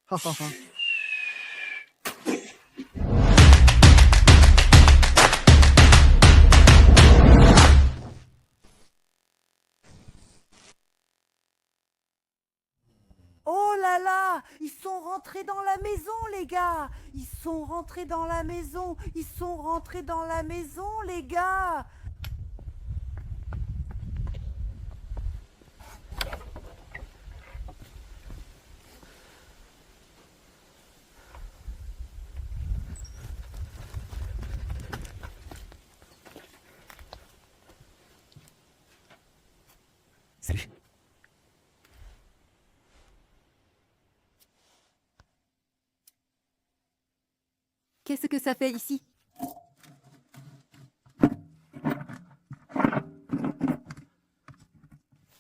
Ha ha ha. Oh là là, ils sont rentrés dans la maison, les gars. Ils sont rentrés dans la maison. Ils sont rentrés dans la maison, les gars. Salut. Qu'est-ce que ça fait ici?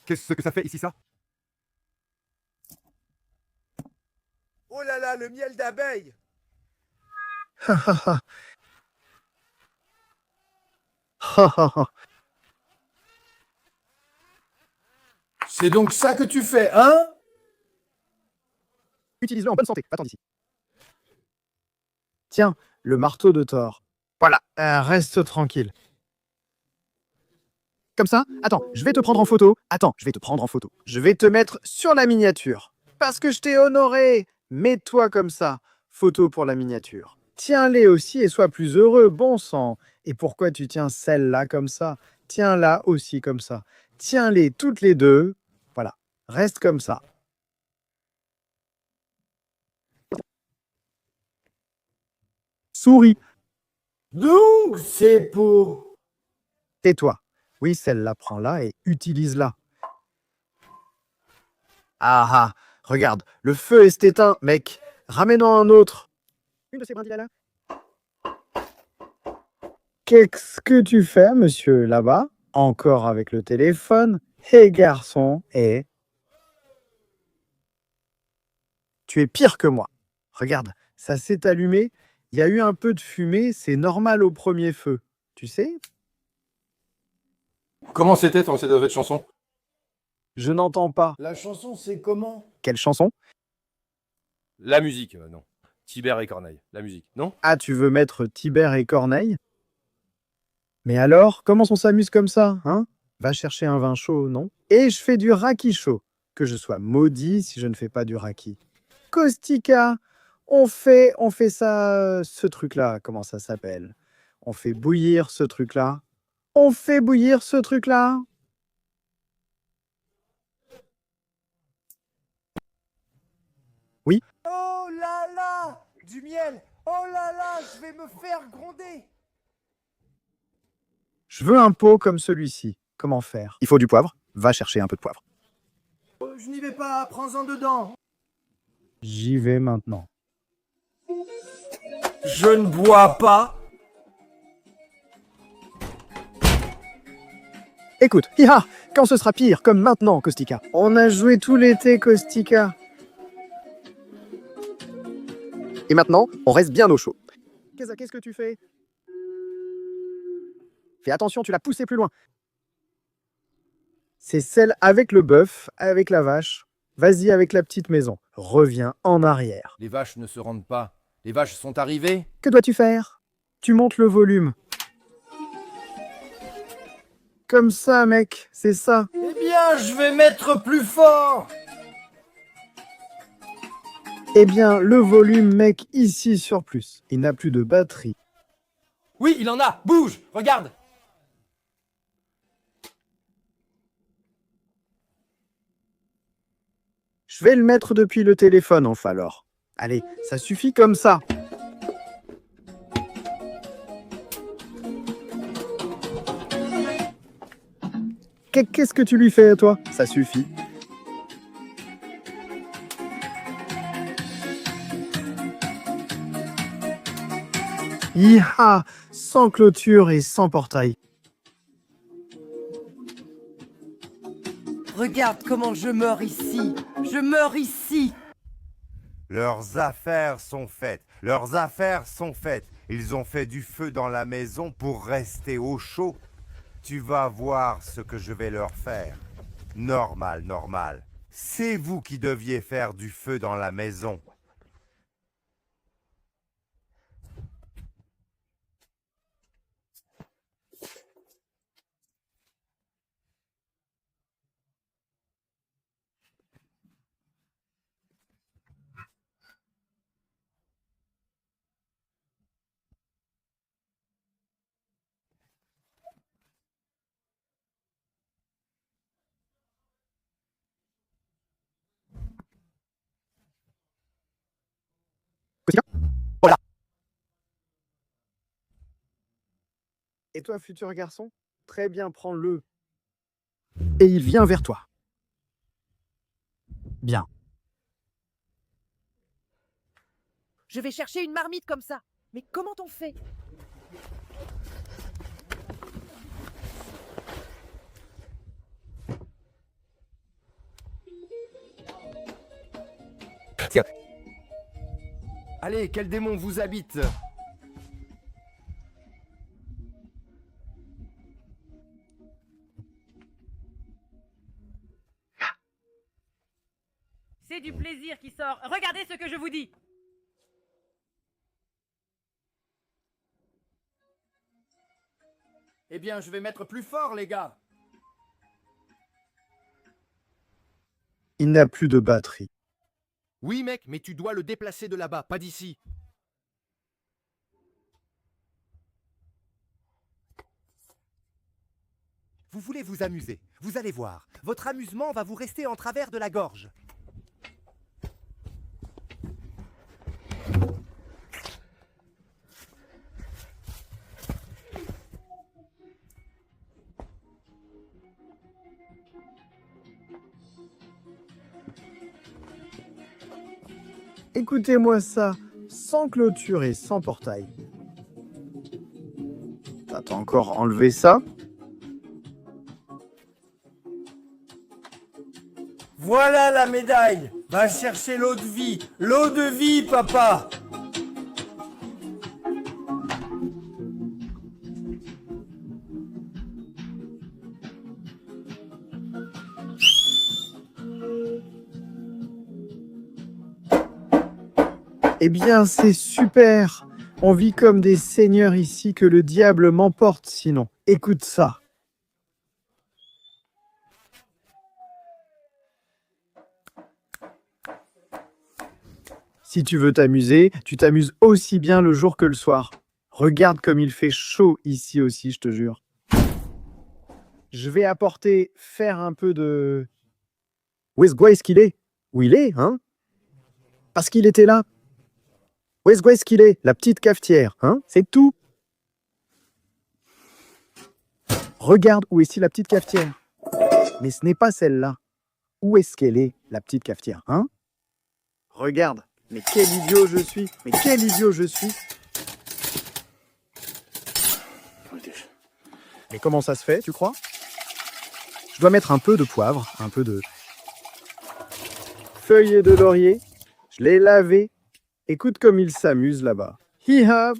Qu'est-ce que ça fait ici, ça? Oh là là, le miel d'abeille! Ha ha ha. Ha ha ha. C'est donc ça que tu fais, hein? Utilise-le en bonne santé. Va-t'en d'ici. Tiens, le marteau de Thor. Voilà, reste tranquille. Comme ça? Attends, je vais te prendre en photo. Attends, je vais te prendre en photo. Je vais te mettre sur la miniature. Parce que je t'ai honoré. Mets-toi comme ça. Photo pour la miniature. Tiens-les aussi et sois plus heureux, bon sang. Et pourquoi tu tiens celle-là comme ça? Tiens-la aussi comme ça. Tiens-les toutes les deux. Voilà, reste comme ça. Souris. Donc, c'est pour... Tais-toi. Oui, celle-là, prends-la et utilise-la. Ah ah, regarde, le feu est éteint, mec. Ramène-en un autre. Une de ces brindilles là. Qu'est-ce que tu fais, monsieur, là-bas? Encore avec le téléphone? Hé, garçon, hé. Tu es pire que moi. Regarde, ça s'est allumé. Il y a eu un peu de fumée, c'est normal au premier feu. Tu sais? Comment c'était cette chanson? Je n'entends pas. La chanson, c'est comment? Quelle chanson? La musique, non. Tibère et Corneille, la musique, non? Ah, tu veux mettre Tibère et Corneille? Mais alors, comment on s'amuse comme ça, hein? Va chercher un vin chaud, non? Et je fais du raki chaud. Que je sois maudit si je ne fais pas du raki. Caustica, on fait ça, ce truc-là, comment ça s'appelle? On fait bouillir ce truc-là. On fait bouillir ce truc-là. Oui, Oh là là! Du miel! Oh là là, je vais me faire gronder! je veux un pot comme celui-ci. Comment faire? Il faut du poivre. Va chercher un peu de poivre. Je n'y vais pas, prends-en dedans! J'y vais maintenant. Je ne bois pas! Écoute, hiha, quand ce sera pire, comme maintenant, Caustica. On a joué tout l'été, Caustica. Et maintenant, on reste bien au chaud. Qu'est-ce que tu fais? Fais attention, tu l'as poussé plus loin. C'est celle avec le bœuf, avec la vache. Vas-y avec la petite maison. Reviens en arrière. Les vaches ne se rendent pas. Les vaches sont arrivées. Que dois-tu faire? Tu montes le volume. Comme ça, mec, c'est ça. Eh bien, je vais mettre plus fort! Eh bien, le volume, mec, ici sur plus. Il n'a plus de batterie. Oui, il en a. Bouge, regarde. Je vais le mettre depuis le téléphone, enfin alors. Allez, ça suffit comme ça. Qu'est-ce que tu lui fais, toi? Ça suffit. Iha, sans clôture et sans portail. Regarde comment je meurs ici. Je meurs ici. Leurs affaires sont faites. Leurs affaires sont faites. Ils ont fait du feu dans la maison pour rester au chaud. Tu vas voir ce que je vais leur faire. Normal, normal. C'est vous qui deviez faire du feu dans la maison. toi, futur garçon? Très bien, prends-le. Et il vient vers toi. Bien. Je vais chercher une marmite comme ça. Mais comment on fait? Tiens. Allez, quel démon vous habite? C'est du plaisir qui sort. Regardez ce que je vous dis. Eh bien, je vais mettre plus fort, les gars. Il n'a plus de batterie. Oui, mec, mais tu dois le déplacer de là-bas, pas d'ici. Vous voulez vous amuser. Vous allez voir. Votre amusement va vous rester en travers de la gorge. Écoutez-moi ça, sans clôture et sans portail. T'as encore enlevé ça? Voilà la médaille. Va chercher l'eau de vie. L'eau de vie, papa. Eh bien, c'est super! On vit comme des seigneurs ici, que le diable m'emporte sinon. Écoute ça. Si tu veux t'amuser, tu t'amuses aussi bien le jour que le soir. Regarde comme il fait chaud ici aussi, je te jure. Je vais faire un peu de... Où est-ce qu'il est? Où il est, hein? Parce qu'il était là. Où est-ce qu'il est? La petite cafetière, hein? C'est tout. Regarde où est-ce la petite cafetière. Mais ce n'est pas celle-là. Où est-ce qu'elle est, la petite cafetière, hein? Regarde. Mais quel idiot je suis. Mais quel idiot je suis. Mais comment ça se fait, tu crois? Je dois mettre un peu de poivre, un peu de feuillet de laurier. Je l'ai lavé. Écoute comme il s'amuse là-bas. Hi-ha!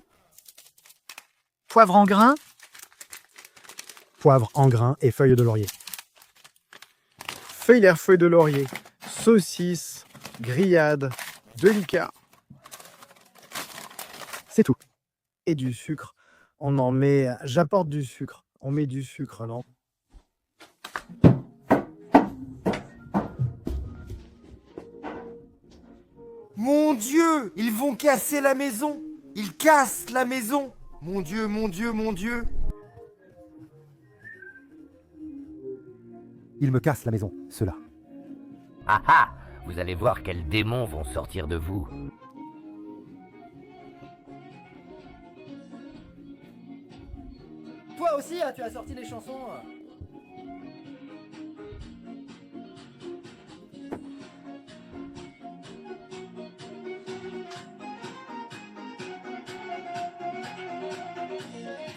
Poivre en grains? Poivre en grains et feuilles de laurier. Feuilles de laurier, saucisses, grillades, de l'Icard. C'est tout. Et du sucre. On en met... J'apporte du sucre. On met du sucre, non? Mon Dieu, ils vont casser la maison. Ils cassent la maison. Mon Dieu, mon Dieu, mon Dieu. Ils me cassent la maison, ceux-là. Ah ah! Vous allez voir quels démons vont sortir de vous. Toi aussi, tu as sorti les chansons.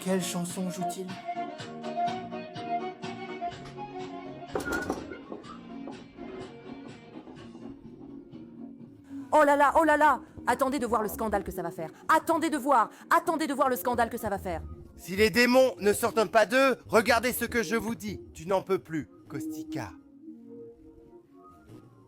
Quelle chanson joue-t-il? Oh là là, oh là là! Attendez de voir le scandale que ça va faire. Attendez de voir le scandale que ça va faire. Si les démons ne sortent pas d'eux, regardez ce que je vous dis. Tu n'en peux plus, Kostika.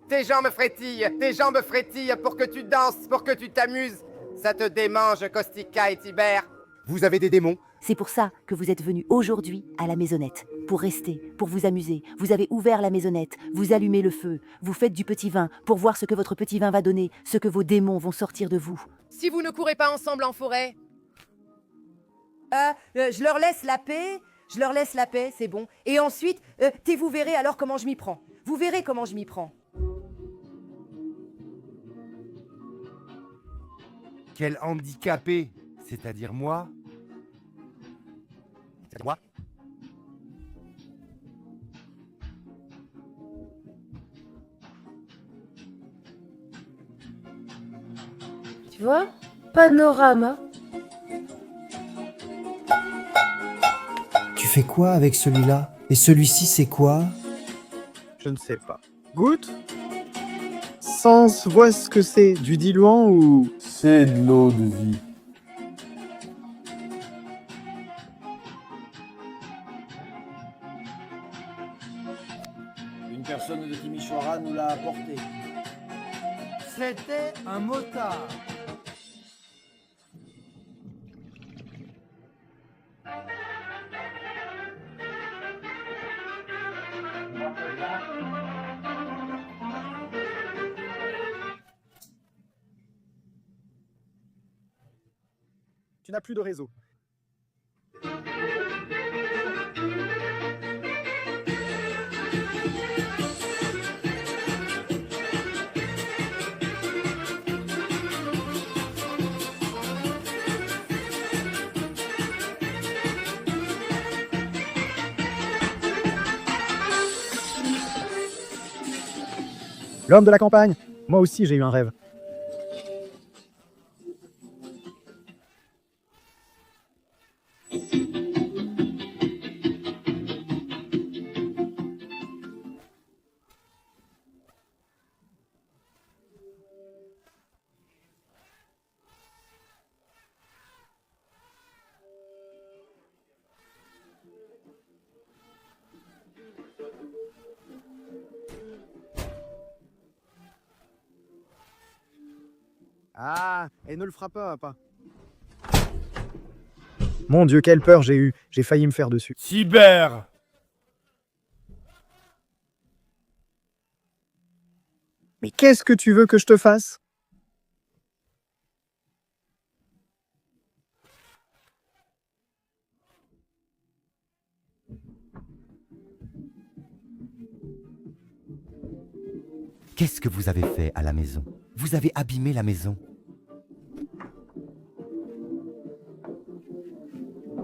Tes jambes frétillent pour que tu danses, pour que tu t'amuses. Ça te démange, Kostika et Tibère. Vous avez des démons? C'est pour ça que vous êtes venus aujourd'hui à la maisonnette. Pour rester, pour vous amuser. Vous avez ouvert la maisonnette, vous allumez le feu, vous faites du petit vin pour voir ce que votre petit vin va donner, ce que vos démons vont sortir de vous. Si vous ne courez pas ensemble en forêt. Je leur laisse la paix, c'est bon. Et ensuite, vous verrez alors comment je m'y prends. Vous verrez comment je m'y prends. Quel handicapé, c'est-à-dire moi? Moi. Tu vois? Panorama. Tu fais quoi avec celui-là? Et celui-ci, c'est quoi? Je ne sais pas. Goûte. Sens, vois ce que c'est. Du diluant ou... C'est de l'eau de vie. Une personne de Timisoara nous l'a apporté. C'était un motard. Tu n'as plus de réseau. L'homme de la campagne. Moi aussi, j'ai eu un rêve. Ah, et ne le frappe pas. Mon Dieu, quelle peur j'ai eue. J'ai failli me faire dessus. Tiber! Mais qu'est-ce que tu veux que je te fasse? Qu'est-ce que vous avez fait à la maison? Vous avez abîmé la maison.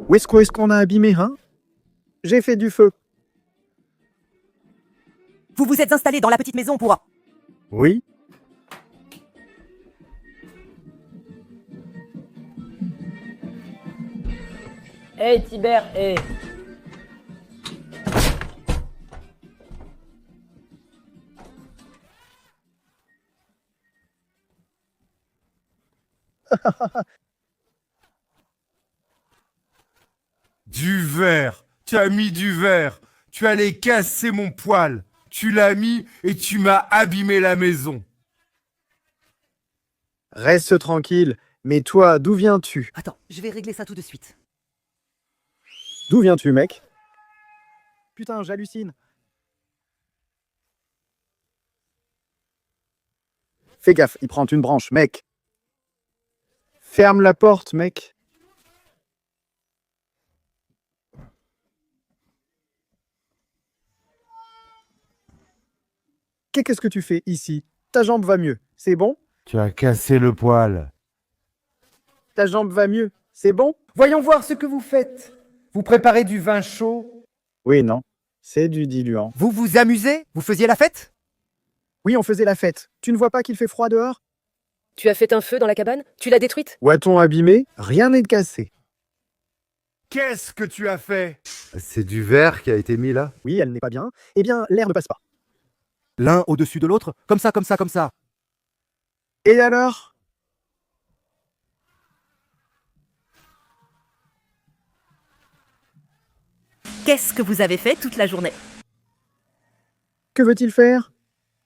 Où est-ce qu'on a abîmé, hein? J'ai fait du feu. Vous vous êtes installé dans la petite maison pour... Oui. Hey Tiber, hey. Du verre. Tu as mis du verre. Tu allais casser mon poêle. Tu l'as mis et tu m'as abîmé la maison. Reste tranquille. Mais toi, d'où viens-tu? Attends, je vais régler ça tout de suite. D'où viens-tu, mec? Putain, j'hallucine. Fais gaffe, il prend une branche, mec. Ferme la porte, mec. Qu'est-ce que tu fais ici? Ta jambe va mieux, c'est bon? Tu as cassé le poêle. Ta jambe va mieux, c'est bon? Voyons voir ce que vous faites. Vous préparez du vin chaud. Oui, non, c'est du diluant. Vous vous amusez? Vous faisiez la fête? Oui, on faisait la fête. Tu ne vois pas qu'il fait froid dehors? Tu as fait un feu dans la cabane? Tu l'as détruite? Où a-t-on abîmé? Rien n'est cassé. Qu'est-ce que tu as fait? C'est du verre qui a été mis là. Oui, elle n'est pas bien. Eh bien, l'air ne passe pas. L'un au-dessus de l'autre? Comme ça, comme ça, comme ça. Et alors? Qu'est-ce que vous avez fait toute la journée? Que veut-il faire?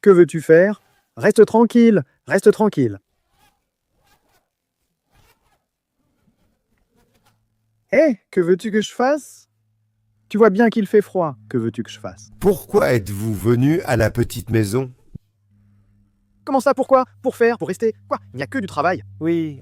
Que veux-tu faire? Reste tranquille, reste tranquille. Hé, que veux-tu que je fasse? Tu vois bien qu'il fait froid. Que veux-tu que je fasse? Pourquoi êtes-vous venu à la petite maison? Comment ça, pourquoi? Pour faire, pour rester? Quoi? Il n'y a que du travail. Oui,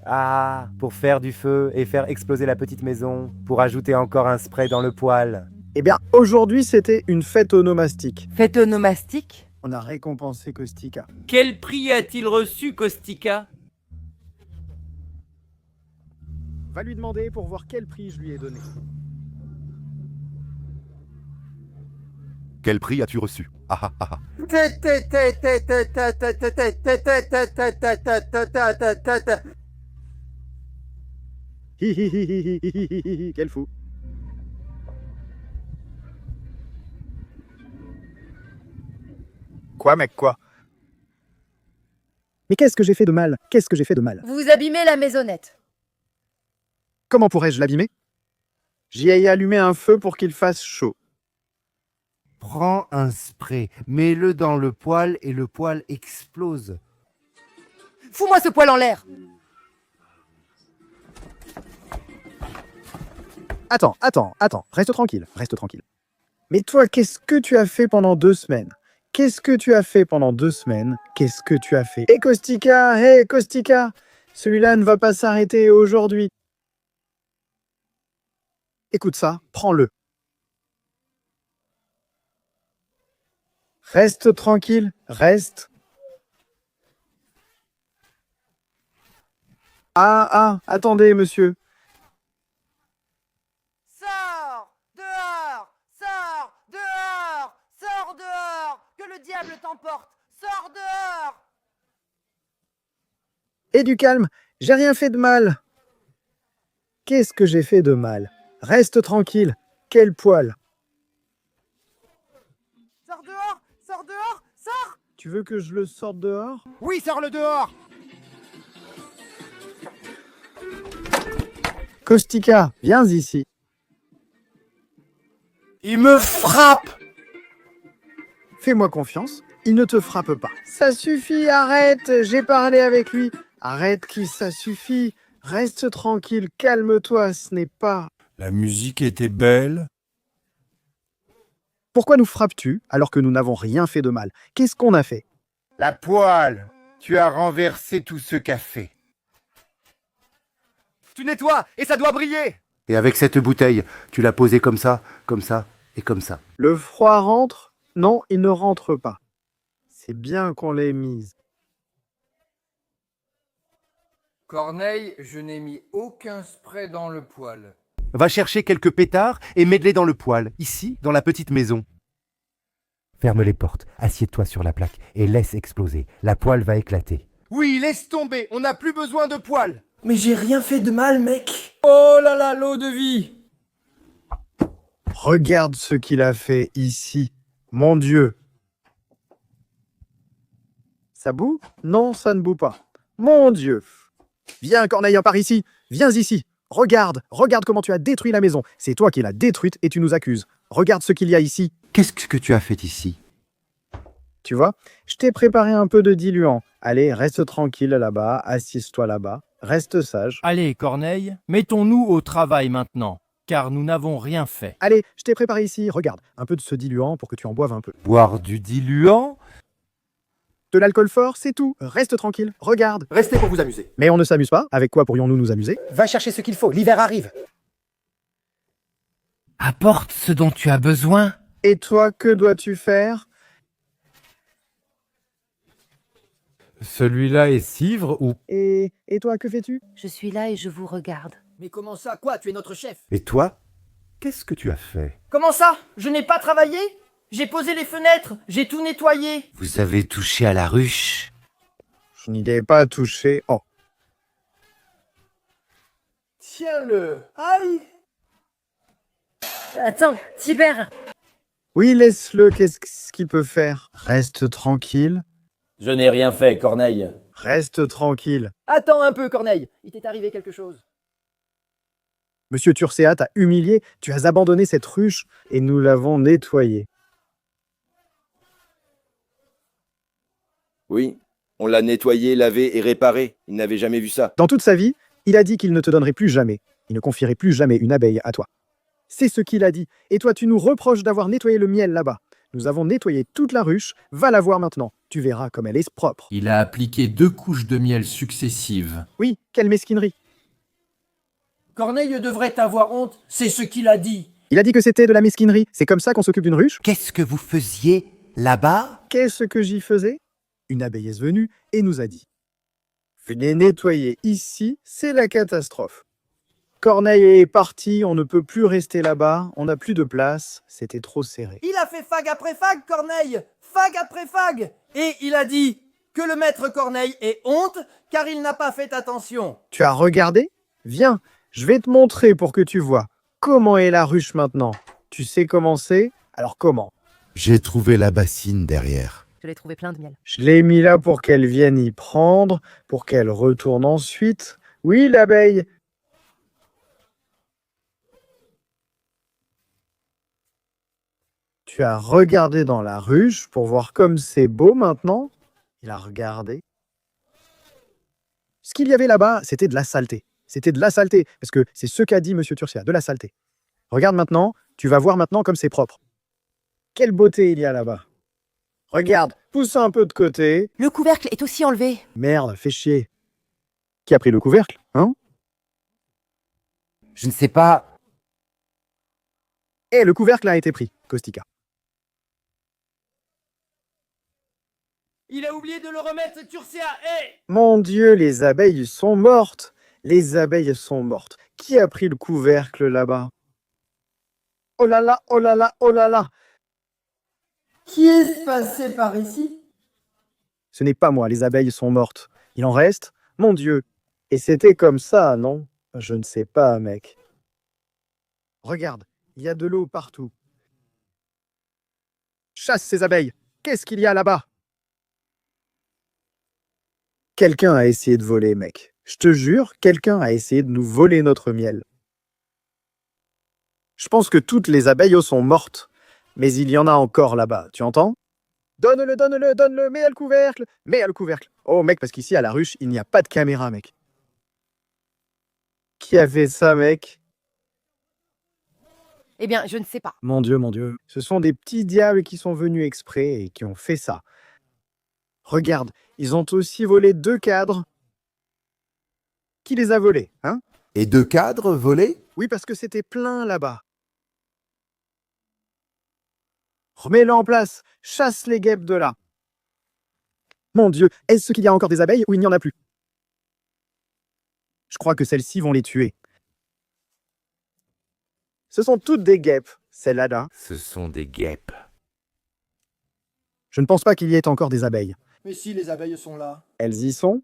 pour faire du feu et faire exploser la petite maison, pour ajouter encore un spray dans le poêle. Eh bien, aujourd'hui, c'était une fête onomastique. Fête onomastique? On a récompensé Caustica. Quel prix a-t-il reçu, Caustica? Va lui demander pour voir quel prix je lui ai donné. Quel prix as-tu reçu? Ah ah ah ah. Hi hi hi hi hi hi hi hi hi, quel fou. Quoi, mec, quoi? Mais qu'est-ce que j'ai fait de mal? Qu'est-ce que j'ai fait de mal? Vous abîmez la maisonnette. Comment pourrais-je l'abîmer? J'y ai allumé un feu pour qu'il fasse chaud. Prends un spray, mets-le dans le poêle et le poêle explose. Fous-moi ce poil en l'air. Attends, reste tranquille, reste tranquille. Mais toi, qu'est-ce que tu as fait pendant 2 semaines? Qu'est-ce que tu as fait pendant 2 semaines? Qu'est-ce que tu as fait? Hé Kostika, celui-là ne va pas s'arrêter aujourd'hui. Écoute ça, prends-le. Reste tranquille, reste. Attendez, monsieur. Sors dehors, sors dehors, sors dehors, que le diable t'emporte, sors dehors. Et du calme, j'ai rien fait de mal. Qu'est-ce que j'ai fait de mal? Reste tranquille, quel poil. Sors dehors, sors. Tu veux que je le sorte dehors? Oui, sors-le dehors. Kostika, viens ici. Il me frappe. Fais-moi confiance, il ne te frappe pas. Ça suffit, arrête, j'ai parlé avec lui. Arrête qui ça suffit. Reste tranquille, calme-toi, ce n'est pas... La musique était belle. Pourquoi nous frappes-tu alors que nous n'avons rien fait de mal? Qu'est-ce qu'on a fait? La poêle. Tu as renversé tout ce café. Tu nettoies et ça doit briller. Et avec cette bouteille, tu l'as posée comme ça et comme ça. Le froid rentre? Non, il ne rentre pas. C'est bien qu'on l'ait mise. Corneille, je n'ai mis aucun spray dans le poêle. Va chercher quelques pétards et mets-les dans le poêle, ici, dans la petite maison. Ferme les portes, assieds-toi sur la plaque et laisse exploser. La poêle va éclater. Oui, laisse tomber, on n'a plus besoin de poêle. Mais j'ai rien fait de mal, mec. Oh là là, l'eau de vie. Regarde ce qu'il a fait ici. Mon Dieu. Ça boue? Non, ça ne boue pas. Mon Dieu. Viens, Corneille, par ici. Viens ici. Regarde comment tu as détruit la maison. C'est toi qui l'as détruite et tu nous accuses. Regarde ce qu'il y a ici. Qu'est-ce que tu as fait ici? Tu vois, je t'ai préparé un peu de diluant. Allez, reste tranquille là-bas, assieds-toi là-bas, reste sage. Allez, Corneille, mettons-nous au travail maintenant, car nous n'avons rien fait. Allez, je t'ai préparé ici, regarde, un peu de ce diluant pour que tu en boives un peu. Boire du diluant? De l'alcool fort, c'est tout. Reste tranquille, regarde. Restez pour vous amuser. Mais on ne s'amuse pas. Avec quoi pourrions-nous nous amuser? Va chercher ce qu'il faut, l'hiver arrive. Apporte ce dont tu as besoin. Et toi, que dois-tu faire? Celui-là est civre ou... Et toi, que fais-tu? Je suis là et je vous regarde. Mais comment ça, quoi? Tu es notre chef. Et toi, qu'est-ce que tu as fait? Comment ça? Je n'ai pas travaillé? J'ai posé les fenêtres, j'ai tout nettoyé. Vous avez touché à la ruche? Je n'y ai pas touché. Oh. Tiens-le. Aïe. Attends, Tibère. Oui, laisse-le, qu'est-ce qu'il peut faire? Reste tranquille. Je n'ai rien fait, Corneille. Reste tranquille. Attends un peu, Corneille. Il t'est arrivé quelque chose. Monsieur Turcéa t'a humilié, tu as abandonné cette ruche et nous l'avons nettoyée. Oui, on l'a nettoyé, lavé et réparé. Il n'avait jamais vu ça. Dans toute sa vie, il a dit qu'il ne te donnerait plus jamais. Il ne confierait plus jamais une abeille à toi. C'est ce qu'il a dit. Et toi, tu nous reproches d'avoir nettoyé le miel là-bas. Nous avons nettoyé toute la ruche. Va la voir maintenant. Tu verras comme elle est propre. Il a appliqué 2 couches de miel successives. Oui, quelle mesquinerie. Corneille devrait avoir honte, c'est ce qu'il a dit. Il a dit que c'était de la mesquinerie. C'est comme ça qu'on s'occupe d'une ruche? Qu'est-ce que vous faisiez là-bas? Qu'est-ce que j'y faisais? Une abeille est venue et nous a dit: venez nettoyer ici, c'est la catastrophe. Corneille est parti, on ne peut plus rester là-bas, on n'a plus de place, c'était trop serré. Il a fait fag après fag, Corneille. Fag après fag. Et il a dit que le maître Corneille ait honte car il n'a pas fait attention. Tu as regardé? Viens, je vais te montrer pour que tu vois. Comment est la ruche maintenant? Tu sais comment c'est? Alors comment? J'ai trouvé la bassine derrière. Je l'ai trouvé plein de miel. Je l'ai mis là pour qu'elle vienne y prendre, pour qu'elle retourne ensuite. Oui, l'abeille. Tu as regardé dans la ruche pour voir comme c'est beau maintenant? Il a regardé. Ce qu'il y avait là-bas, c'était de la saleté. C'était de la saleté, parce que c'est ce qu'a dit Monsieur Turcia, de la saleté. Regarde maintenant, tu vas voir maintenant comme c'est propre. Quelle beauté il y a là-bas. Regarde, pousse un peu de côté. Le couvercle est aussi enlevé. Merde, fais chier. Qui a pris le couvercle, hein? Je ne sais pas. Eh, le couvercle a été pris, Caustica. Il a oublié de le remettre, Turcia. Mon Dieu, les abeilles sont mortes. Les abeilles sont mortes. Qui a pris le couvercle là-bas? Oh là là, oh là là, oh là là. Qui est passé par ici? Ce n'est pas moi, les abeilles sont mortes. Il en reste? Mon Dieu. Et c'était comme ça, non? Je ne sais pas, mec. Regarde, il y a de l'eau partout. Chasse ces abeilles. Qu'est-ce qu'il y a là-bas? Quelqu'un a essayé de voler, mec. Je te jure, quelqu'un a essayé de nous voler notre miel. Je pense que toutes les abeilles sont mortes, mais il y en a encore là-bas, tu entends? Donne-le, donne-le, donne-le, mets à le couvercle, mets à le couvercle. Oh mec, parce qu'ici à la ruche, il n'y a pas de caméra, mec. Qui a fait ça, mec? Eh bien, je ne sais pas. Mon Dieu, ce sont des petits diables qui sont venus exprès et qui ont fait ça. Regarde, ils ont aussi volé 2 cadres. Qui les a volés, hein? Et 2 cadres volés? Oui, parce que c'était plein là-bas. Remets-le en place, chasse les guêpes de là. Mon Dieu, est-ce qu'il y a encore des abeilles ou il n'y en a plus? Je crois que celles-ci vont les tuer. Ce sont toutes des guêpes, celles-là. Ce sont des guêpes. Je ne pense pas qu'il y ait encore des abeilles. Mais si les abeilles sont là. Elles y sont?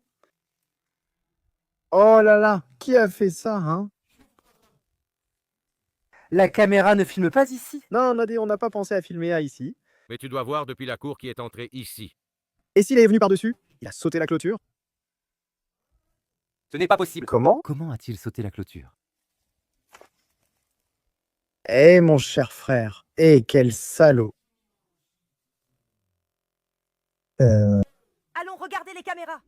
Oh là là, qui a fait ça, hein? La caméra ne filme pas ici. Non, Nadé, on n'a pas pensé à filmer à ici. Mais tu dois voir depuis la cour qui est entrée ici. Et s'il est venu par-dessus? Il a sauté la clôture? Ce n'est pas possible. Comment? Comment a-t-il sauté la clôture? Eh, mon cher frère, eh, quel salaud! Allons regarder les caméras.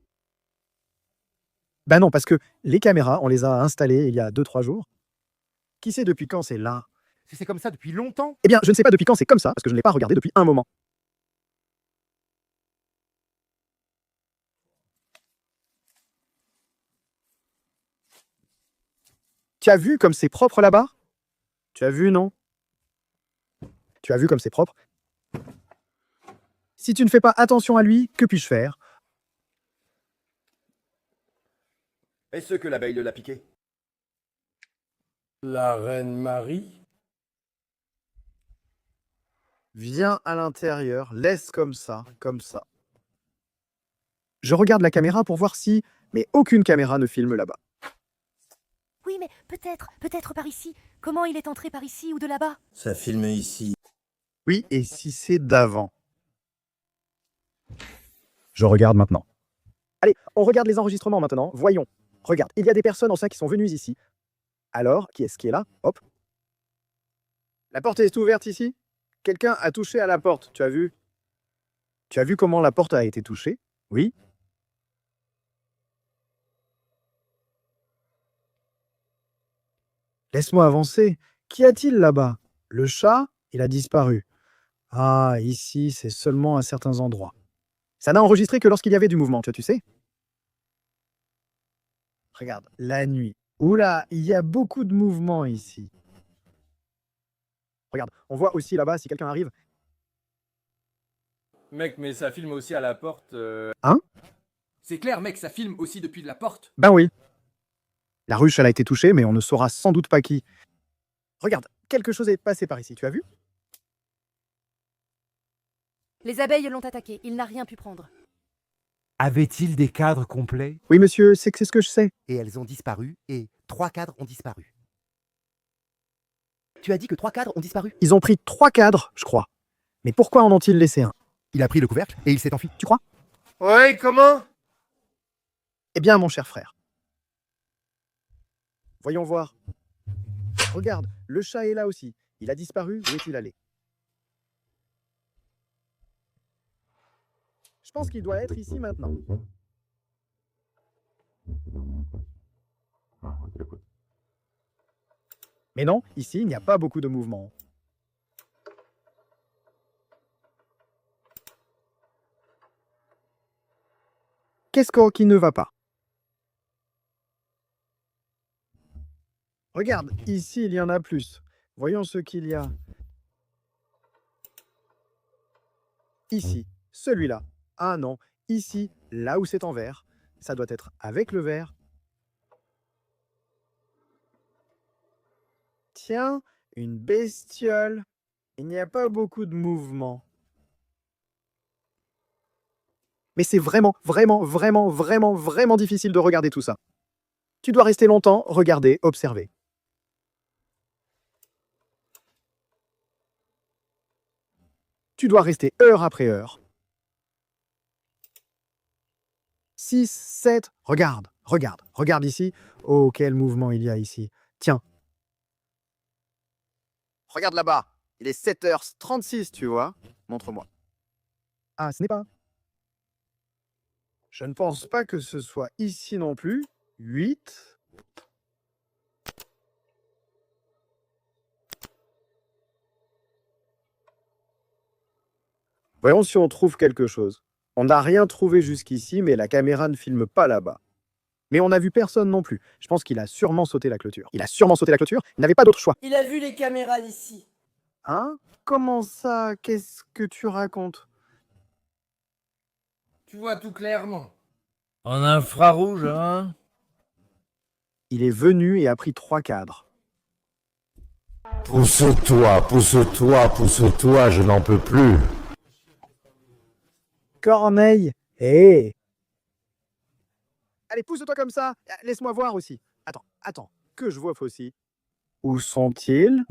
Bah non, parce que les caméras, on les a installées il y a 2-3 jours. Qui sait depuis quand c'est là? C'est comme ça depuis longtemps? Eh bien, je ne sais pas depuis quand c'est comme ça, parce que je ne l'ai pas regardé depuis un moment. Tu as vu comme c'est propre là-bas? Tu as vu, non? Tu as vu comme c'est propre? Si tu ne fais pas attention à lui, que puis-je faire? Est-ce que l'abeille l'a piqué? La reine Marie? Viens à l'intérieur, laisse comme ça, comme ça. Je regarde la caméra pour voir si... Mais aucune caméra ne filme là-bas. Oui, mais peut-être par ici. Comment il est entré par ici ou de là-bas? Ça filme ici. Oui, et si c'est d'avant? Je regarde maintenant. Allez, on regarde les enregistrements maintenant. Voyons. Regarde, il y a des personnes en ça qui sont venues ici. Alors, qui est-ce qui est là? Hop. La porte est ouverte ici? Quelqu'un a touché à la porte, tu as vu? Tu as vu comment la porte a été touchée? Oui. Laisse-moi avancer. Qu'y a-t-il là-bas? Le chat? Il a disparu. Ah, ici, c'est seulement à certains endroits. Ça n'a enregistré que lorsqu'il y avait du mouvement, tu sais? Regarde, la nuit. Oula, il y a beaucoup de mouvements ici. Regarde, on voit aussi là-bas si quelqu'un arrive. Mec, mais ça filme aussi à la porte. Hein? C'est clair, mec, ça filme aussi depuis la porte. Ben oui. La ruche, elle a été touchée, mais on ne saura sans doute pas qui. Regarde, quelque chose est passé par ici, tu as vu? Les abeilles l'ont attaqué, il n'a rien pu prendre. Avait-il des cadres complets? Oui, monsieur, c'est ce que je sais. Et elles ont disparu, et 3 cadres ont disparu. Tu as dit que 3 cadres ont disparu? Ils ont pris 3 cadres, je crois. Mais pourquoi en ont-ils laissé un? Il a pris le couvercle et il s'est enfui. Tu crois? Ouais, comment? Eh bien, mon cher frère. Voyons voir. Regarde, le chat est là aussi. Il a disparu, où est-il allé? Je pense qu'il doit être ici maintenant. Mais non, ici, il n'y a pas beaucoup de mouvement. Qu'est-ce qui ne va pas? Regarde, ici, il y en a plus. Voyons ce qu'il y a. Ici, celui-là. Ah non, ici, là où c'est en vert. Ça doit être avec le vert. Tiens, une bestiole. Il n'y a pas beaucoup de mouvement. Mais c'est vraiment difficile de regarder tout ça. Tu dois rester longtemps, regarder, observer. Tu dois rester heure après heure. 6, 7, regarde ici. Oh, quel mouvement il y a ici. Tiens. Regarde là-bas. Il est 7h36, tu vois. Montre-moi. Ah, ce n'est pas. Je ne pense pas que ce soit ici non plus. 8. Voyons si on trouve quelque chose. On n'a rien trouvé jusqu'ici, mais la caméra ne filme pas là-bas. Mais on n'a vu personne non plus. Je pense qu'il a sûrement sauté la clôture. Il n'avait pas d'autre choix. Il a vu les caméras d'ici. Hein? Comment ça? Qu'est-ce que tu racontes? Tu vois tout clairement. En infrarouge, hein? Il est venu et a pris 3 cadres. Pousse-toi, je n'en peux plus. Corneille, hé! Allez, pousse-toi comme ça. Laisse-moi voir aussi. Attends, que je vois aussi. Où sont-ils?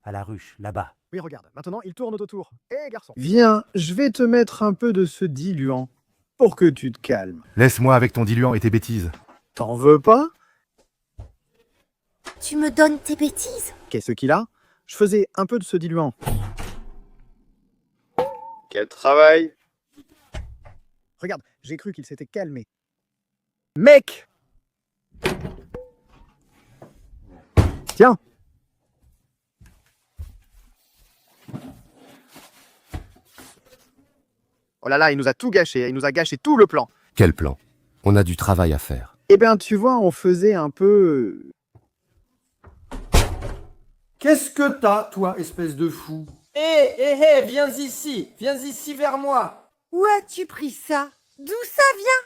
À la ruche, là-bas. Oui, regarde, maintenant ils tournent autour. Hé, garçon! Viens, je vais te mettre un peu de ce diluant pour que tu te calmes. Laisse-moi avec ton diluant et tes bêtises. T'en veux pas? Tu me donnes tes bêtises? Qu'est-ce qu'il a? Je faisais un peu de ce diluant. Quel travail! Regarde, j'ai cru qu'il s'était calmé. Mec! Tiens! Oh là là, il nous a tout gâché, il nous a gâché tout le plan. Quel plan? On a du travail à faire. Eh bien, tu vois, on faisait un peu... Qu'est-ce que t'as, toi, espèce de fou? Hé, viens ici vers moi. Où as-tu pris ça? D'où ça vient?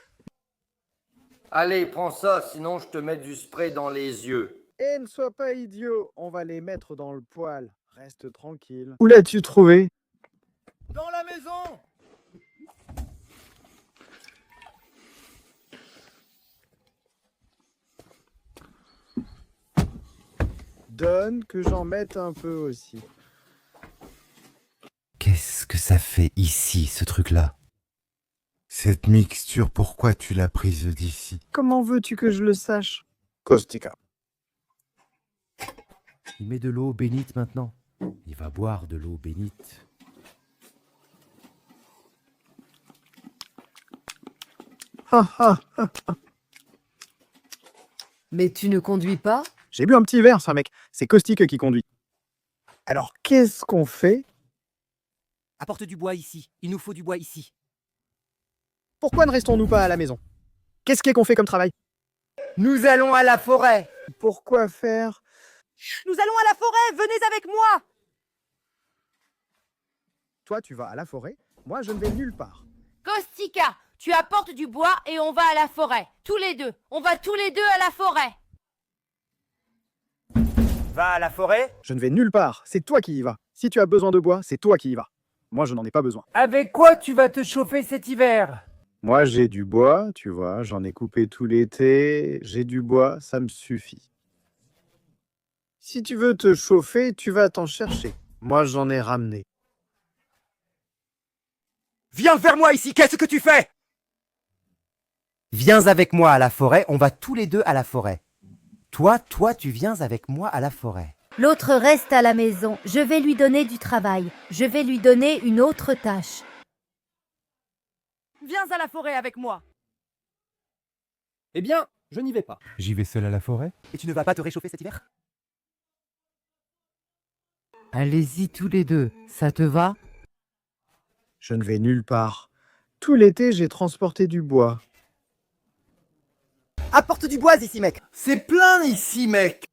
Allez, prends ça, sinon je te mets du spray dans les yeux. Eh, ne sois pas idiot, on va les mettre dans le poêle. Reste tranquille. Où l'as-tu trouvé? Dans la maison. Donne que j'en mette un peu aussi. Qu'est-ce que ça fait ici, ce truc-là? Cette mixture, pourquoi tu l'as prise d'ici? Comment veux-tu que je le sache? Caustica. Il met de l'eau bénite maintenant. Il va boire de l'eau bénite. Mais tu ne conduis pas? J'ai bu un petit verre, ça, mec. C'est Caustique qui conduit. Alors, qu'est-ce qu'on fait? Apporte du bois ici. Il nous faut du bois ici. Pourquoi ne restons-nous pas à la maison? Qu'est-ce qu'on fait comme travail? Nous allons à la forêt. Pourquoi faire? Nous allons à la forêt, venez avec moi! Toi, tu vas à la forêt. Moi, je ne vais nulle part. Caustica, Tu apportes du bois et on va à la forêt. Tous les deux. On va tous les deux à la forêt. Va à la forêt? Je ne vais nulle part, c'est toi qui y vas. Si tu as besoin de bois, c'est toi qui y vas. Moi, je n'en ai pas besoin. Avec quoi tu vas te chauffer cet hiver? Moi, j'ai du bois, tu vois, j'en ai coupé tout l'été. J'ai du bois, ça me suffit. Si tu veux te chauffer, tu vas t'en chercher. Moi, j'en ai ramené. Viens vers moi ici, qu'est-ce que tu fais? Viens avec moi à la forêt, on va tous les deux à la forêt. Toi, tu viens avec moi à la forêt. L'autre reste à la maison. Je vais lui donner du travail. Je vais lui donner une autre tâche. Viens à la forêt avec moi. Eh bien, je n'y vais pas. J'y vais seul à la forêt? Et tu ne vas pas te réchauffer cet hiver? Allez-y tous les deux, ça te va? Je ne vais nulle part. Tout l'été, j'ai transporté du bois. Apporte du bois ici, mec. C'est plein ici, mec.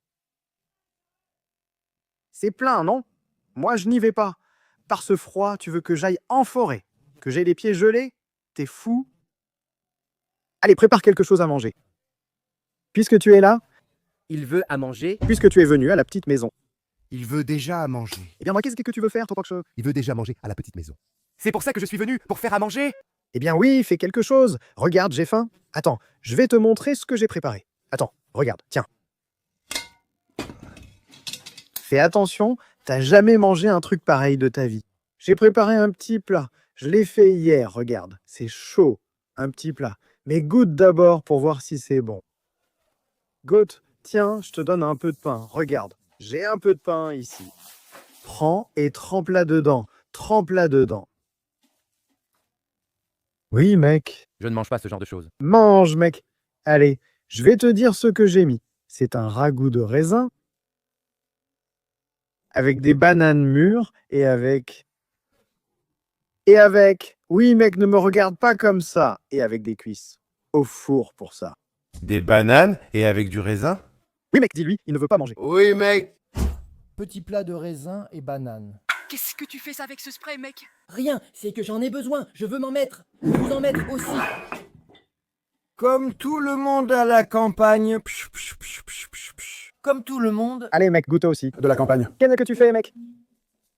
C'est plein, non? Moi, je n'y vais pas. Par ce froid, tu veux que j'aille en forêt? Que j'ai les pieds gelés? T'es fou? Allez, prépare quelque chose à manger. Puisque tu es là, Il veut à manger? puisque tu es venu à la petite maison. Il veut déjà à manger. Eh bien, moi, qu'est-ce que tu veux faire, toi, Pakcho? Il veut déjà manger à la petite maison. C'est pour ça que je suis venu, pour faire à manger? Eh bien oui, fais quelque chose. Regarde, j'ai faim. Attends, je vais te montrer ce que j'ai préparé. Attends, regarde, tiens. Fais attention, t'as jamais mangé un truc pareil de ta vie. J'ai préparé un petit plat. Je l'ai fait hier, regarde. C'est chaud, un petit plat. Mais goûte d'abord pour voir si c'est bon. Goûte, tiens, je te donne un peu de pain. Regarde, j'ai un peu de pain ici. Prends et trempe là-dedans. Trempe là-dedans. Oui, mec. Je ne mange pas ce genre de choses. Mange, mec. Allez, je vais te dire ce que j'ai mis. C'est un ragoût de raisin avec des bananes mûres et avec... Oui, mec, ne me regarde pas comme ça. Et avec des cuisses. Au four pour ça. Des bananes et avec du raisin? Oui, mec, dis-lui, il ne veut pas manger. Oui, mec. Petit plat de raisin et banane. Qu'est-ce que tu fais ça avec ce spray, mec? Rien, c'est que j'en ai besoin. Je veux m'en mettre. Vous en mettre aussi. Comme tout le monde à la campagne. Comme tout le monde. Allez, mec, goûte aussi. De la campagne. Qu'est-ce que tu fais, mec?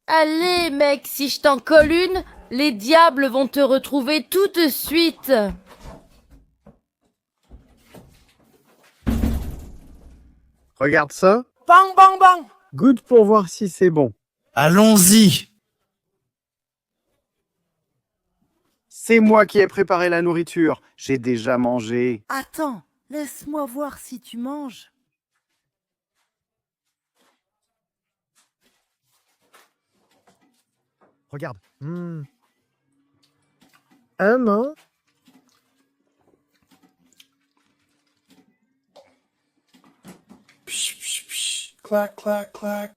Allez, mec, si je t'en colle une, les diables vont te retrouver tout de suite. Regarde ça. Bang, bang, bang. Goûte pour voir si c'est bon. Allons-y! C'est moi qui ai préparé la nourriture. J'ai déjà mangé. Attends, laisse-moi voir si tu manges. Regarde. Un main. Clac, clac, clac.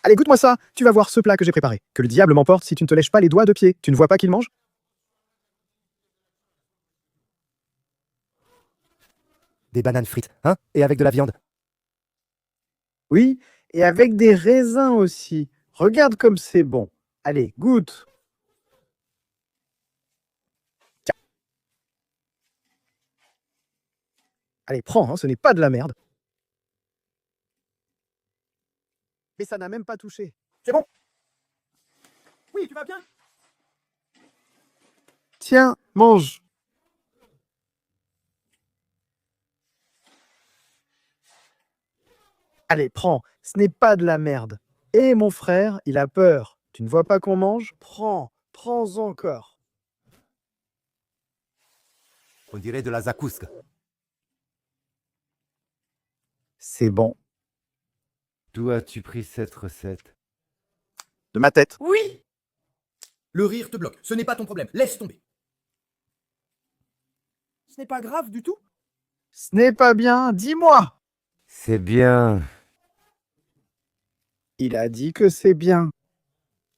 Allez, goûte-moi ça. Tu vas voir ce plat que j'ai préparé. Que le diable m'emporte si tu ne te lèches pas les doigts de pied. Tu ne vois pas qu'il mange? Des bananes frites, hein? Et avec de la viande. Oui, et avec des raisins aussi. Regarde comme c'est bon. Allez, goûte. Tiens. Allez, prends, hein, ce n'est pas de la merde. Mais ça n'a même pas touché. C'est bon? Oui, tu vas bien? Tiens, mange. Allez, prends, ce n'est pas de la merde. Et mon frère, il a peur. Tu ne vois pas qu'on mange? Prends, prends encore. On dirait de la zakouska. C'est bon. D'où as-tu pris cette recette? De ma tête. Oui. Le rire te bloque. Ce n'est pas ton problème. Laisse tomber. Ce n'est pas grave du tout. Ce n'est pas bien, dis-moi. C'est bien. Il a dit que c'est bien.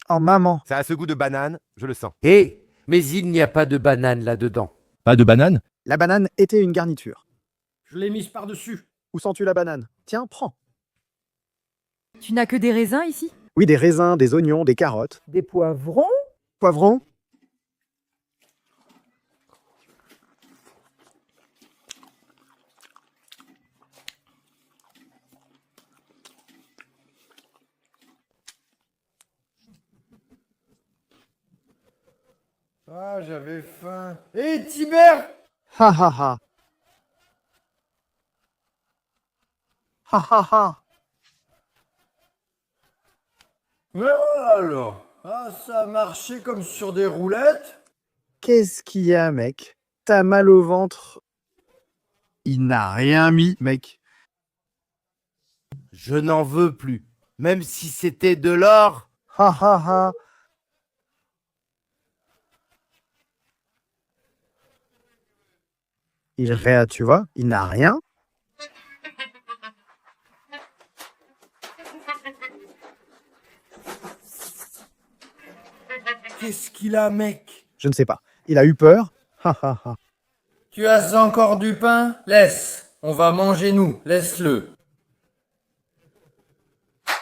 Oh, maman. Ça a ce goût de banane, je le sens. Hé, mais il n'y a pas de banane là-dedans. Pas de banane? La banane était une garniture. Je l'ai mise par-dessus. Où sens-tu la banane? Tiens, prends. Tu n'as que des raisins ici? Oui, des raisins, des oignons, des carottes. Des poivrons? Poivrons? Ah, j'avais faim. Hé, Tibère! Ha ha ha. Ha ha ha. Alors, ah, ça a marché comme sur des roulettes. Qu'est-ce qu'il y a, mec? T'as mal au ventre? Il n'a rien mis, mec. Je n'en veux plus. Même si c'était de l'or. Ha ha ha. Tu vois, il n'a rien. Qu'est-ce qu'il a, mec? Je ne sais pas. Il a eu peur. Ha ha ha. Tu as encore du pain? Laisse. On va manger nous. Laisse-le.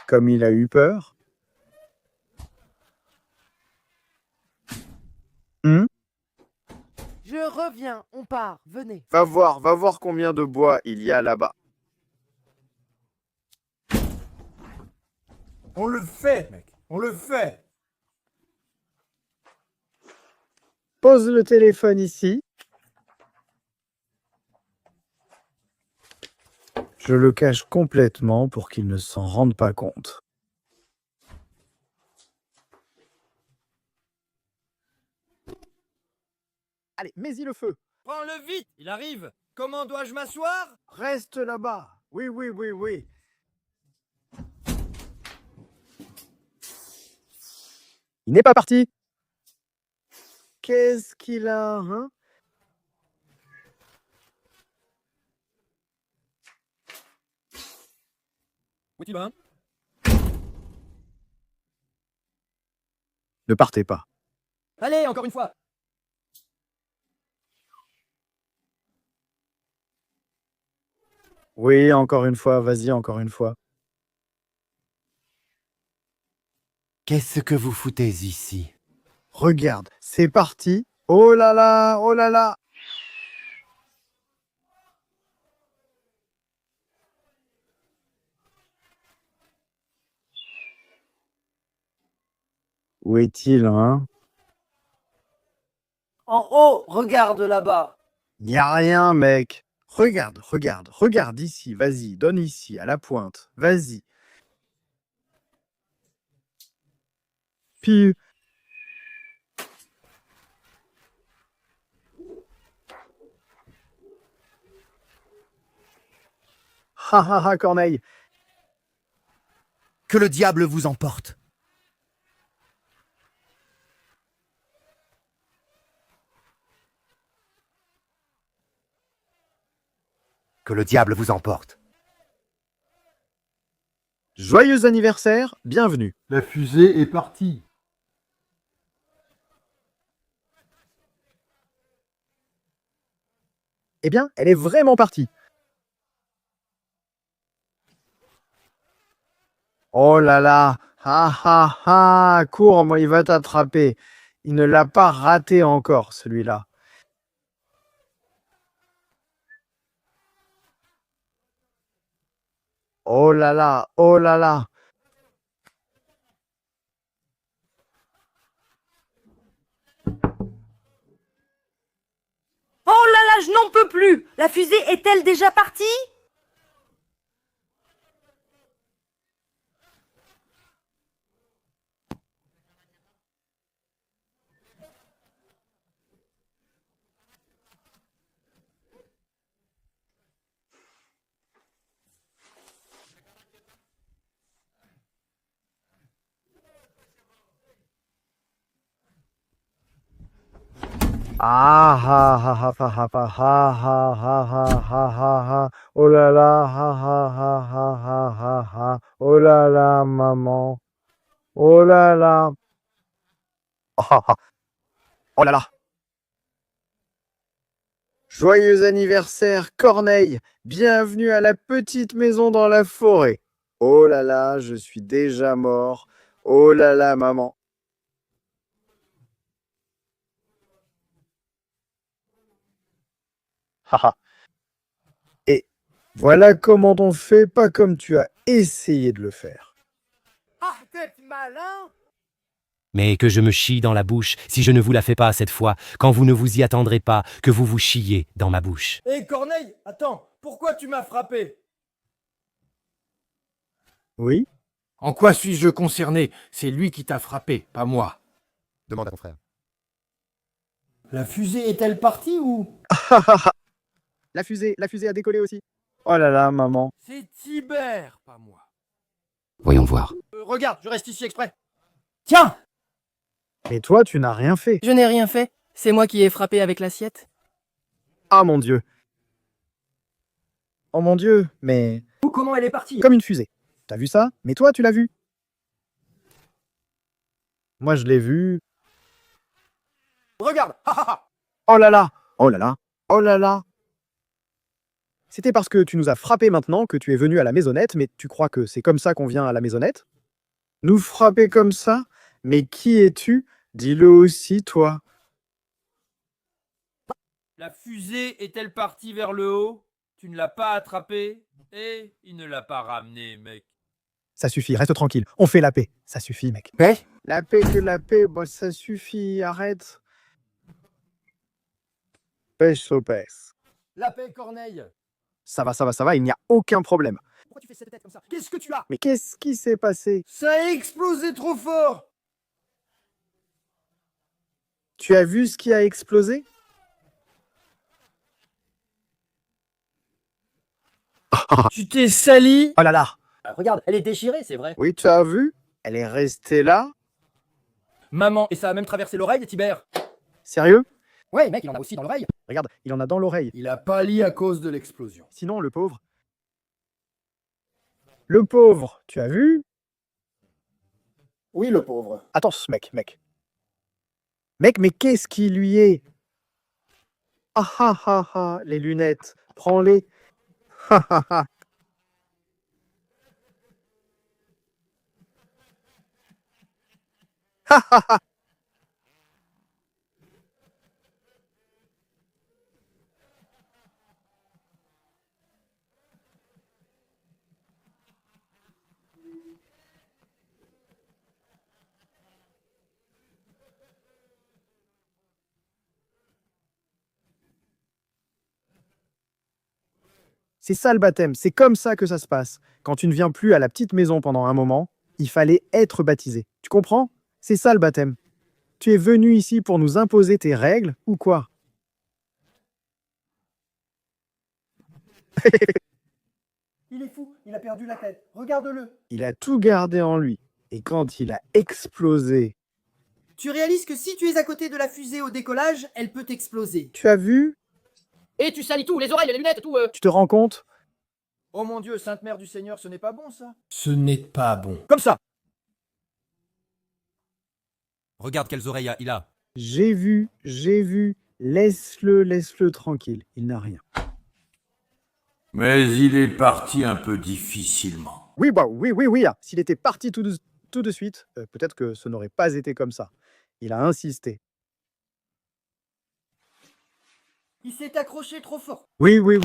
Comme il a eu peur. Je reviens, on part, venez. Va voir combien de bois il y a là-bas. On le fait, mec. On le fait. Pose le téléphone ici. Je le cache complètement pour qu'il ne s'en rende pas compte. Allez, mets-y le feu. Prends-le vite, il arrive. Comment dois-je m'asseoir? Reste là-bas. Oui. Il n'est pas parti. Qu'est-ce qu'il a, hein? Où tu vas? Ne partez pas. Allez, encore une fois. Oui, encore une fois, vas-y, encore une fois. Qu'est-ce que vous foutez ici? Regarde, c'est parti. Oh là là, oh là là. Où est-il, hein? En haut, regarde là-bas. Y a rien, mec. Regarde ici, vas-y, donne ici, à la pointe, vas-y. Puis... Ha ha ha, Corneille. Que le diable vous emporte. Que le diable vous emporte. Joyeux anniversaire, bienvenue. La fusée est partie. Eh bien, elle est vraiment partie. Oh là là, cours, moi il va t'attraper. Il ne l'a pas raté encore, celui-là. Oh là là, oh là là. Oh là là, je n'en peux plus! La fusée est-elle déjà partie? Oh là là, oh là là, maman. Oh là là. Oh là là. Joyeux anniversaire, Corneille! Bienvenue à la petite maison dans la forêt. Oh là là, je suis déjà mort. Oh là là, maman. Haha. Et voilà comment on fait, pas comme tu as essayé de le faire. Ah, t'es malin! Mais que je me chie dans la bouche si je ne vous la fais pas cette fois, quand vous ne vous y attendrez pas, que vous vous chiez dans ma bouche. Hé Corneille, attends, pourquoi tu m'as frappé? Oui? En quoi suis-je concerné? C'est lui qui t'a frappé, pas moi. Demande à ton frère. La fusée est-elle partie ou? La fusée a décollé aussi. Oh là là, maman. C'est Tibère, pas moi. Voyons voir. Regarde, je reste ici exprès. Tiens! Mais toi, tu n'as rien fait. Je n'ai rien fait. C'est moi qui ai frappé avec l'assiette. Ah mon Dieu. Oh mon Dieu, mais... Comment elle est partie? Comme une fusée. T'as vu ça? Mais toi, tu l'as vu. Moi, je l'ai vu. Regarde! Oh là là! Oh là là! Oh là là! C'était parce que tu nous as frappé maintenant que tu es venu à la maisonnette, mais tu crois que c'est comme ça qu'on vient à la maisonnette? Nous frapper comme ça? Mais qui es-tu? Dis-le aussi, toi. La fusée est-elle partie vers le haut? Tu ne l'as pas attrapée? Et il ne l'a pas ramenée, mec. Ça suffit, reste tranquille. On fait la paix. Ça suffit, mec. Paix? La paix que la paix, bah ça suffit, arrête. Pêche au pèse. La paix, Corneille! Ça va, il n'y a aucun problème. Pourquoi tu fais cette tête comme ça? Qu'est-ce que tu as? Mais qu'est-ce qui s'est passé? Ça a explosé trop fort! Tu as vu ce qui a explosé? Tu t'es sali? Oh là là! Regarde, elle est déchirée, c'est vrai. Oui, tu as vu? Elle est restée là. Maman, et ça a même traversé l'oreille, Tibère. Sérieux? Ouais, mec, il en a aussi dans l'oreille. Regarde, il en a dans l'oreille. Il a pâli à cause de l'explosion. Sinon, le pauvre. Le pauvre, tu as vu? Oui, le pauvre. Attends, ce mec. Mec, mais qu'est-ce qui lui est? Ah ah ah ah, les lunettes, prends-les. Ah ah ah. Ah ah ah. C'est ça le baptême, c'est comme ça que ça se passe. Quand tu ne viens plus à la petite maison pendant un moment, il fallait être baptisé. Tu comprends? C'est ça le baptême. Tu es venu ici pour nous imposer tes règles ou quoi? Il est fou, il a perdu la tête. Regarde-le. Il a tout gardé en lui. Et quand il a explosé... Tu réalises que si tu es à côté de la fusée au décollage, elle peut exploser. Tu as vu? Et tu salis tout, les oreilles, les lunettes, tout. Tu te rends compte? Oh mon Dieu, Sainte Mère du Seigneur, ce n'est pas bon ça. Ce n'est pas bon. Comme ça. Regarde quelles oreilles il a. J'ai vu. Laisse-le tranquille. Il n'a rien. Mais il est parti un peu difficilement. Oui, bah oui. S'il était parti tout de suite, peut-être que ce n'aurait pas été comme ça. Il a insisté. Il s'est accroché trop fort. Oui. Oh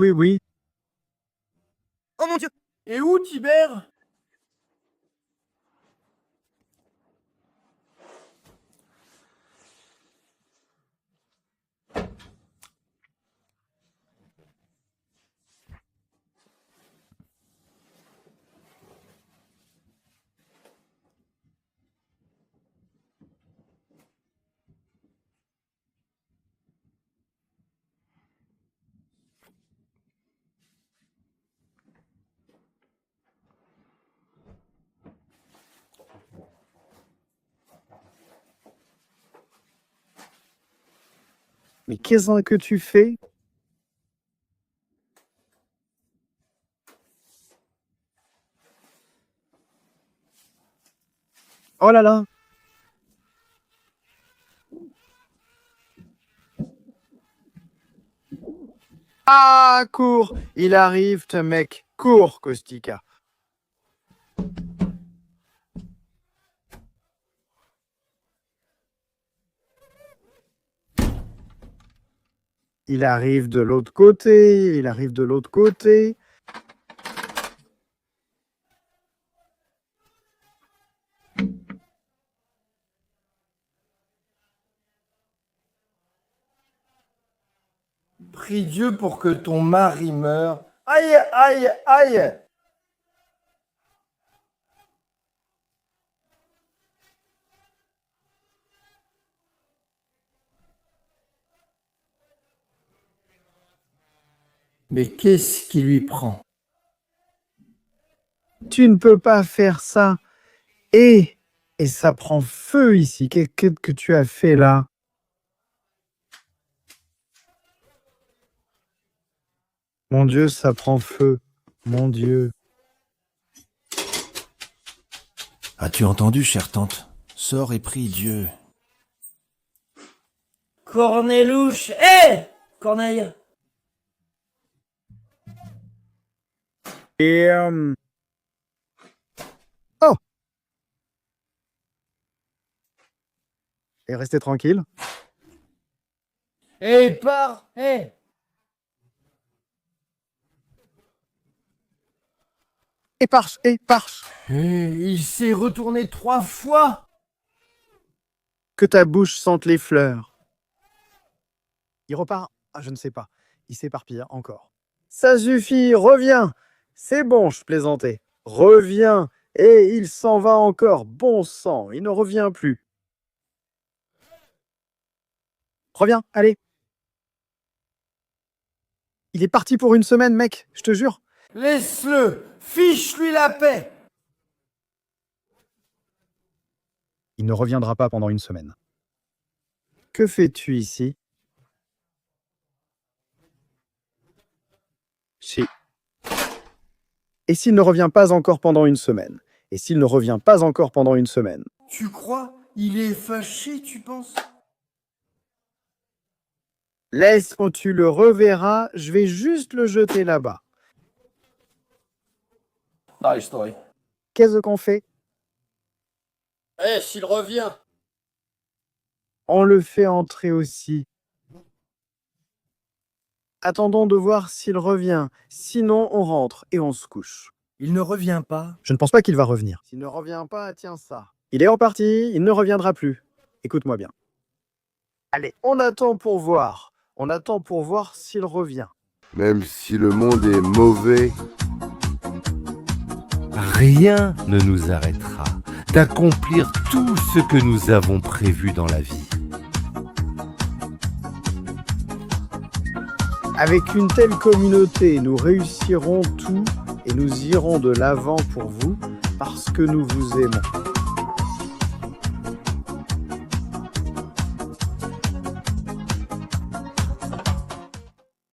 mon Dieu. Et où, Tibère? Mais qu'est-ce que tu fais? Oh là là! Ah, cours! Il arrive, ce mec. Cours, Kostika. Il arrive de l'autre côté, il arrive de l'autre côté. Prie Dieu pour que ton mari meure. Aïe, aïe, aïe! Mais qu'est-ce qui lui prend? Tu ne peux pas faire ça. Et ça prend feu ici. Qu'est-ce que tu as fait là? Mon Dieu, ça prend feu. Mon Dieu. As-tu entendu, chère tante? Sors et prie Dieu. Cornelouche! Hé! Corneille! Et oh! Et restez tranquille. Hé, pars! Hé! Éparche, éparche! Il s'est retourné 3 fois! Que ta bouche sente les fleurs. Il repart, je ne sais pas. Il s'éparpille encore. Ça suffit, reviens! C'est bon, je plaisantais. Reviens! Et il s'en va encore. Bon sang, il ne revient plus. Reviens, allez. Il est parti pour une semaine, mec, je te jure. Laisse-le! Fiche-lui la paix! Il ne reviendra pas pendant une semaine. Que fais-tu ici? Si. Et s'il ne revient pas encore pendant une semaine? Et s'il ne revient pas encore pendant une semaine? Tu crois? Il est fâché, tu penses? Laisse quand tu le reverras, je vais juste le jeter là-bas. Dai story. Qu'est-ce qu'on fait? Eh, s'il revient! On le fait entrer aussi. Attendons de voir s'il revient. Sinon, on rentre et on se couche. Il ne revient pas. Je ne pense pas qu'il va revenir. S'il ne revient pas, tiens ça. Il est reparti, il ne reviendra plus. Écoute-moi bien. Allez, on attend pour voir. On attend pour voir s'il revient. Même si le monde est mauvais, rien ne nous arrêtera d'accomplir tout ce que nous avons prévu dans la vie. Avec une telle communauté, nous réussirons tout et nous irons de l'avant pour vous parce que nous vous aimons.